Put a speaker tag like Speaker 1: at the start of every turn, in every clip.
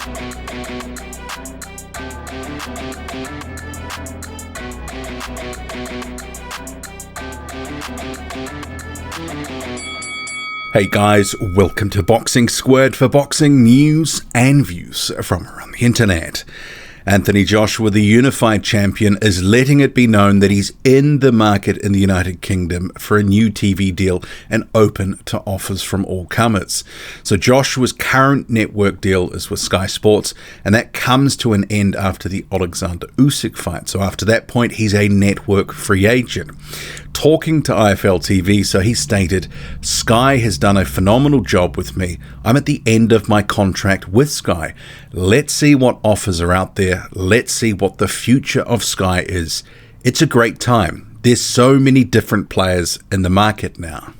Speaker 1: Hey guys, welcome to Boxing Squared for boxing news and views from around the internet. Anthony Joshua, the unified champion, is letting it be known that he's in the market in the United Kingdom for a new TV deal and open to offers from all comers. So Joshua's current network deal is with Sky Sports, and that comes to an end after the Oleksandr Usyk fight. So after that point, he's a network free agent. Talking to IFL TV, so he stated, "Sky has done a phenomenal job with me. I'm at the end of my contract with Sky. Let's see what offers are out there. Let's see what the future of Sky is. It's a great time. There's so many different players in the market now."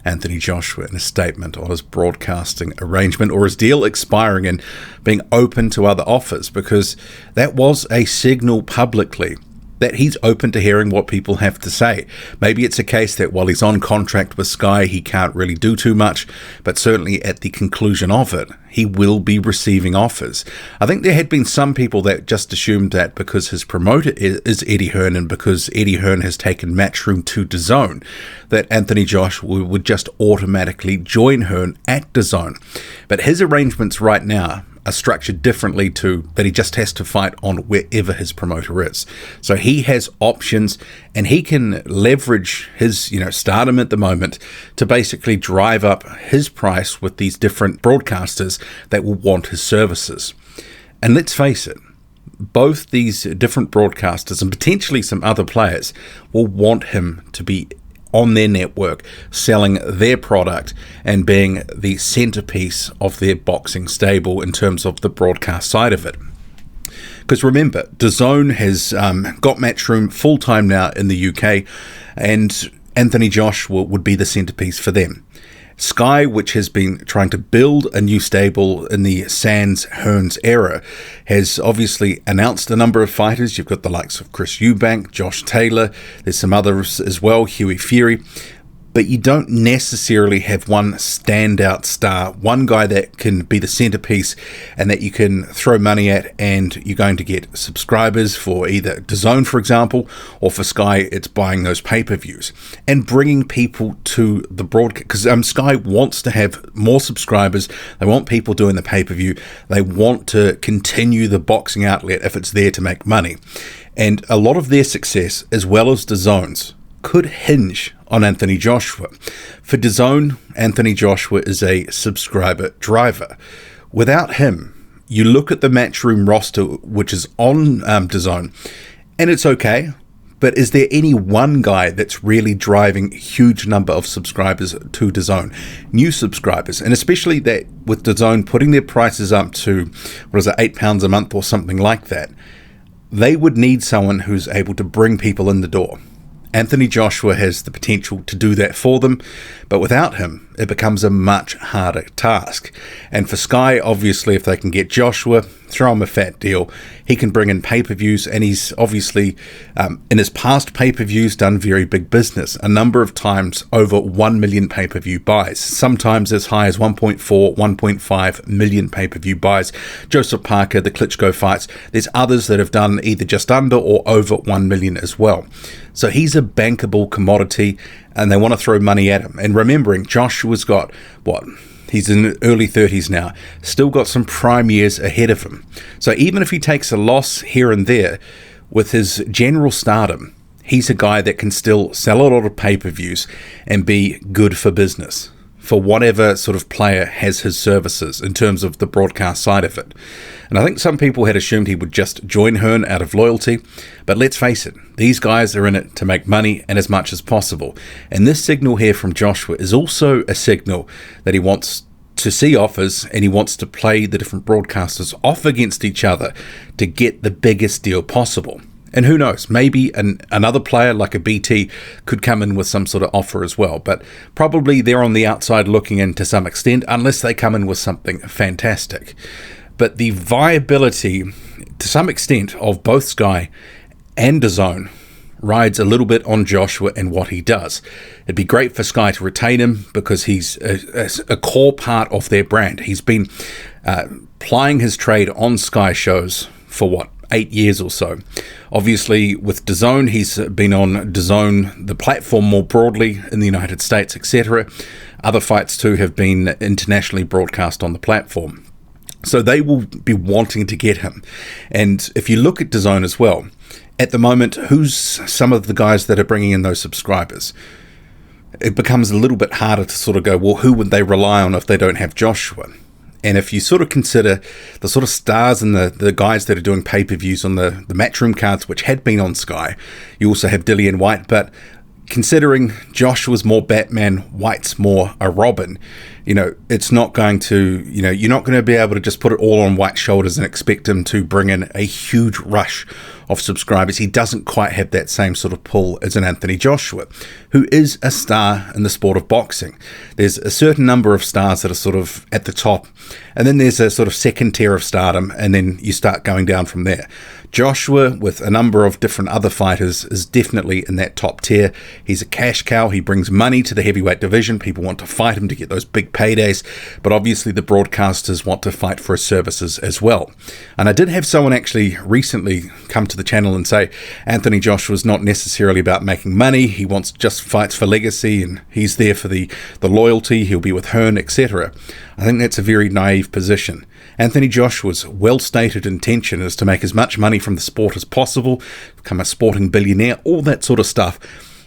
Speaker 1: Anthony Joshua in a statement on his broadcasting arrangement or his deal expiring and being open to other offers, because that was a signal publicly that he's open to hearing what people have to say. Maybe it's a case that while he's on contract with Sky, he can't really do too much, but certainly at the conclusion of it, he will be receiving offers. I think there had been some people that just assumed that because his promoter is Eddie Hearn and because Eddie Hearn has taken Matchroom to DAZN, that Anthony Joshua would just automatically join Hearn at DAZN. But his arrangements right now are structured differently to that he just has to fight on wherever his promoter is. So he has options and he can leverage his, stardom at the moment to basically drive up his price with these different broadcasters that will want his services. And let's face it, both these different broadcasters and potentially some other players will want him to be on their network, selling their product and being the centerpiece of their boxing stable in terms of the broadcast side of it. Because remember, DAZN has got Matchroom full-time now in the UK, and Anthony Joshua would be the centerpiece for them. Sky, which has been trying to build a new stable in the Sands-Hearns era, has obviously announced a number of fighters. You've got the likes of Chris Eubank, Josh Taylor, there's some others as well, Hughie Fury. But you don't necessarily have one standout star, one guy that can be the centerpiece and that you can throw money at, and you're going to get subscribers for either DAZN, for example, or for Sky, it's buying those pay-per-views and bringing people to the broadcast. Because Sky wants to have more subscribers. They want people doing the pay-per-view. They want to continue the boxing outlet if it's there to make money. And a lot of their success, as well as DAZN's, could hinge on Anthony Joshua. For DAZN, Anthony Joshua is a subscriber driver. Without him, you look at the Matchroom roster, which is on DAZN, and it's okay, but is there any one guy that's really driving a huge number of subscribers to DAZN? New subscribers, and especially that with DAZN putting their prices up to, £8 a month or something like that, they would need someone who's able to bring people in the door. Anthony Joshua has the potential to do that for them, but without him, it becomes a much harder task. And for Sky, obviously, if they can get Joshua, throw him a fat deal, he can bring in pay-per-views, and he's obviously, in his past pay-per-views, done very big business. A number of times over 1 million pay-per-view buys, sometimes as high as 1.4, 1.5 million pay-per-view buys. Joseph Parker, the Klitschko fights, there's others that have done either just under or over 1 million as well. So he's a bankable commodity, and they want to throw money at him. And remembering, Joshua's got, he's in the early 30s now, still got some prime years ahead of him. So even if he takes a loss here and there, with his general stardom, he's a guy that can still sell a lot of pay-per-views and be good for business for whatever sort of player has his services in terms of the broadcast side of it. And I think some people had assumed he would just join Hearn out of loyalty, but let's face it, these guys are in it to make money and as much as possible. And this signal here from Joshua is also a signal that he wants to see offers, and he wants to play the different broadcasters off against each other to get the biggest deal possible. And who knows, maybe another player like a BT could come in with some sort of offer as well. But probably they're on the outside looking in to some extent, unless they come in with something fantastic. But the viability, to some extent, of both Sky and DAZN rides a little bit on Joshua and what he does. It'd be great for Sky to retain him because he's a core part of their brand. He's been plying his trade on Sky shows for 8 years or so. Obviously, with DAZN, he's been on DAZN, the platform more broadly in the United States, etc. Other fights too have been internationally broadcast on the platform. So they will be wanting to get him. And if you look at DAZN as well, at the moment, who's some of the guys that are bringing in those subscribers? It becomes a little bit harder to sort of go, well, who would they rely on if they don't have Joshua? And if you sort of consider the sort of stars and the guys that are doing pay-per-views on the Matchroom cards, which had been on Sky, you also have Dillian Whyte, but considering Joshua's more Batman, White's more a Robin, it's not going to, you're not going to be able to just put it all on White's shoulders and expect him to bring in a huge rush of subscribers. He doesn't quite have that same sort of pull as an Anthony Joshua, who is a star in the sport of boxing. There's a certain number of stars that are sort of at the top, and then there's a sort of second tier of stardom, and then you start going down from there. Joshua, with a number of different other fighters, is definitely in that top tier. He's a cash cow. He brings money to the heavyweight division. People want to fight him to get those big paydays, but obviously the broadcasters want to fight for his services as well. And I did have someone actually recently come to the channel and say Anthony Joshua's not necessarily about making money. He wants just fights for legacy, and he's there for the loyalty. He'll be with Hearn, etc. I think that's a very naive position. Anthony Joshua's well-stated intention is to make as much money from the sport as possible, become a sporting billionaire, all that sort of stuff.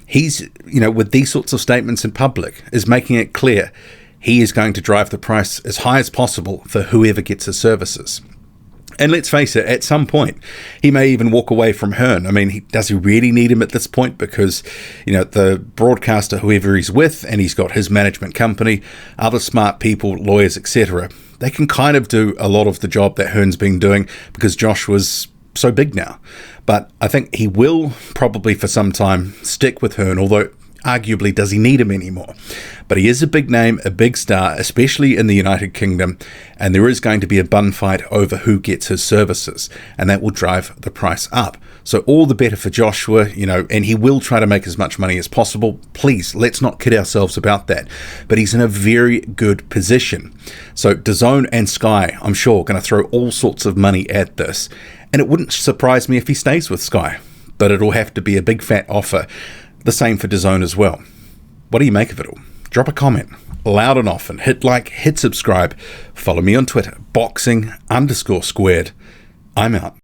Speaker 1: He's, with these sorts of statements in public, is making it clear he is going to drive the price as high as possible for whoever gets his services. And let's face it, at some point, he may even walk away from Hearn. I mean, does he really need him at this point? Because, the broadcaster, whoever he's with, and he's got his management company, other smart people, lawyers, etc., they can kind of do a lot of the job that Hearn's been doing because Joshua's so big now. But I think he will probably for some time stick with Hearn, although arguably does he need him anymore? But he is a big name, a big star, especially in the United Kingdom, and there is going to be a bun fight over who gets his services, and that will drive the price up. So all the better for Joshua, and he will try to make as much money as possible. Please, let's not kid ourselves about that. But he's in a very good position. So DAZN and Sky, I'm sure, are going to throw all sorts of money at this, and it wouldn't surprise me if he stays with Sky, but it'll have to be a big fat offer. The same for DAZN as well. What do you make of it all? Drop a comment, loud and often. Hit like, hit subscribe. Follow me on Twitter, boxing_squared. I'm out.